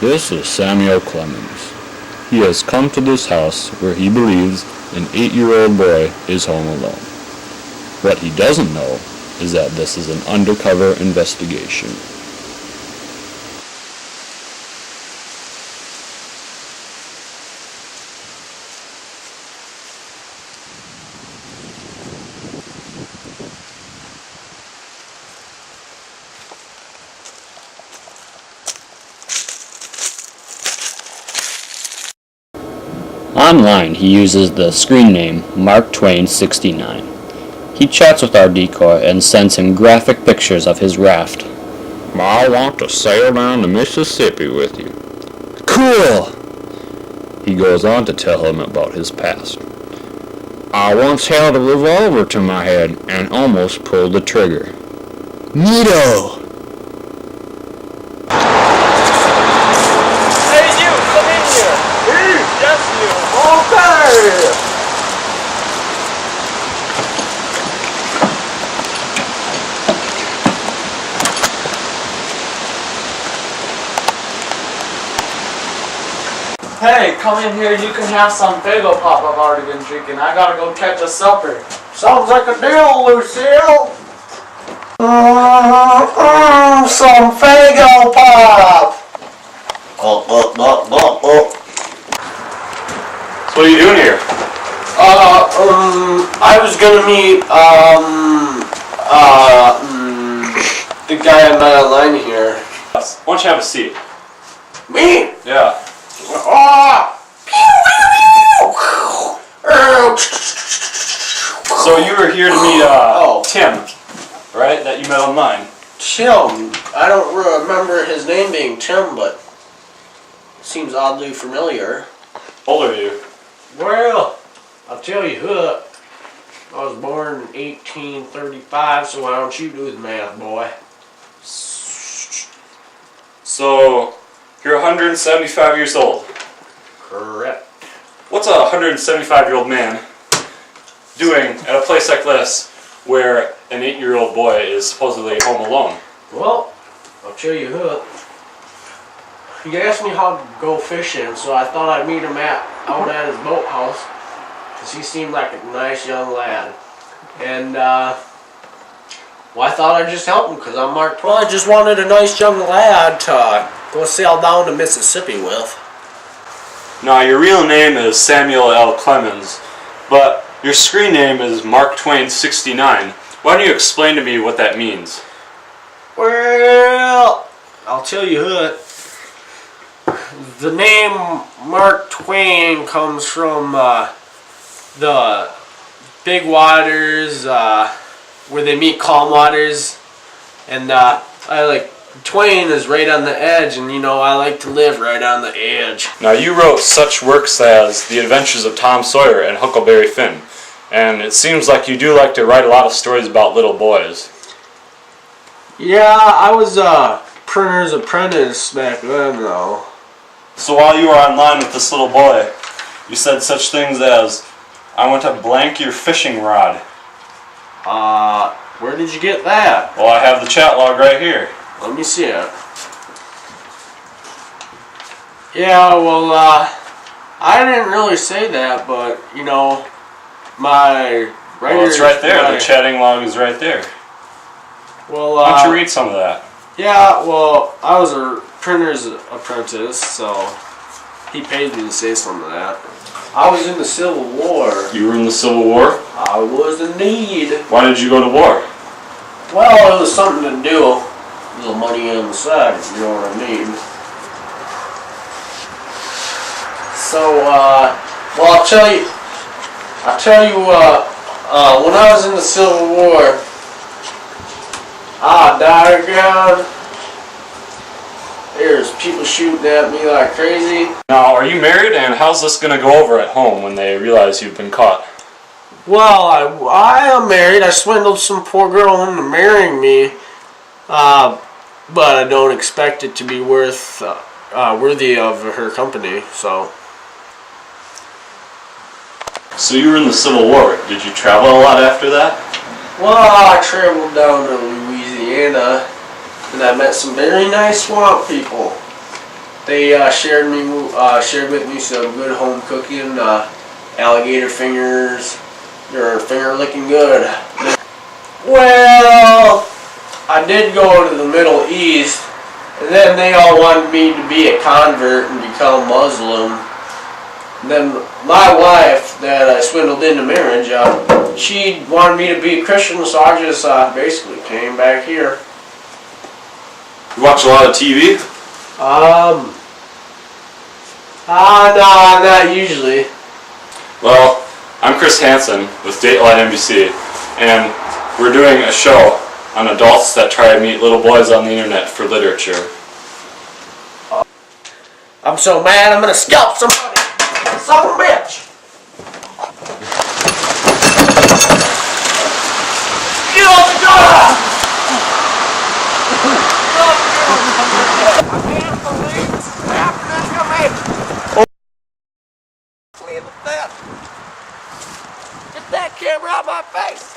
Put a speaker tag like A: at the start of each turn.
A: This is Samuel Clemens. He has come to this house where he believes an 8-year-old boy is home alone. What he doesn't know is that this is an undercover investigation. Online, he uses the screen name Mark Twain 69. He chats with our decoy and sends him graphic pictures of his raft. I want to sail down the Mississippi with you. Cool! He goes on to tell him about his past. I once held a revolver to my head and almost pulled the trigger. Neato!
B: Hey, you, come in here. Yes, you. Okay. Hey, come in here. You can have some bagel pop I've already been drinking. I gotta go catch a supper.
C: Sounds like a deal, Lucille. Some Fago pop.
B: So what are you doing here? I was gonna meet, the guy I met online here. Why don't you have a seat?
C: Me?
B: Yeah. So you were here to meet, Tim, right? That you met online.
C: Tim. I don't remember his name being Tim, but seems oddly familiar.
B: How old are you?
C: Well, I'll tell you what. I was born in 1835, so why don't you do the math, boy?
B: So, you're 175 years old.
C: Correct.
B: What's a 175-year-old man doing at a place like this where an 8-year-old boy is supposedly home alone?
C: Well, I'll tell you what. He asked me how to go fishing, so I thought I'd meet him out at his boathouse, because he seemed like a nice young lad. And, well, I thought I'd just help him, because I'm Mark Twain. I just wanted a nice young lad to go sail down to Mississippi with.
B: Now, your real name is Samuel L. Clemens, but your screen name is Mark Twain 69. Why don't you explain to me what that means?
C: Well, I'll tell you what. The name Mark Twain comes from the big waters where they meet calm waters, and I like Twain is right on the edge, and I like to live right on the edge.
B: Now, you wrote such works as The Adventures of Tom Sawyer and Huckleberry Finn, and it seems like you do like to write a lot of stories about little boys.
C: Yeah, I was a printer's apprentice back then, though.
B: So while you were online with this little boy, you said such things as, I want to blank your fishing rod.
C: Where did you get that?
B: Well, I have the chat log right here.
C: Let me see it. Yeah, well, I didn't really say that, but, my writer...
B: Well, it's right there. The chatting log is right there.
C: Well,
B: why don't you read some of that?
C: Yeah, well, I was a printer's apprentice, so he paid me to say some of that. I was in the Civil War.
B: You were in the Civil War?
C: I was indeed.
B: Why did you go to war?
C: Well, it was something to do. A little money on the side, if you know what I mean. So, well, I'll tell you, when I was in the Civil War, doggone, there's people shooting at me like crazy.
B: Now, are you married, and how's this going to go over at home when they realize you've been caught?
C: Well, I am married. I swindled some poor girl into marrying me, but I don't expect it to be worthy of her company, so.
B: So you were in the Civil War. Did you travel a lot after that?
C: Well, I traveled down to Louisiana, and I met some very nice swamp people. They shared with me some good home cooking, alligator fingers. They're finger licking good. Well, I did go to the Middle East, and then they all wanted me to be a convert and become Muslim. And then my wife that I swindled into marriage, she wanted me to be a Christian, so I just basically came back here.
B: You watch a lot of TV?
C: No, not usually.
B: Well, I'm Chris Hansen with Dateline NBC, and we're doing a show on adults that try to meet little boys on the internet for literature.
C: I'm so mad I'm gonna scalp somebody. Son of a bitch! Get off the door! I can't believe this is happening to me! Clean with that! Get that camera out of my face!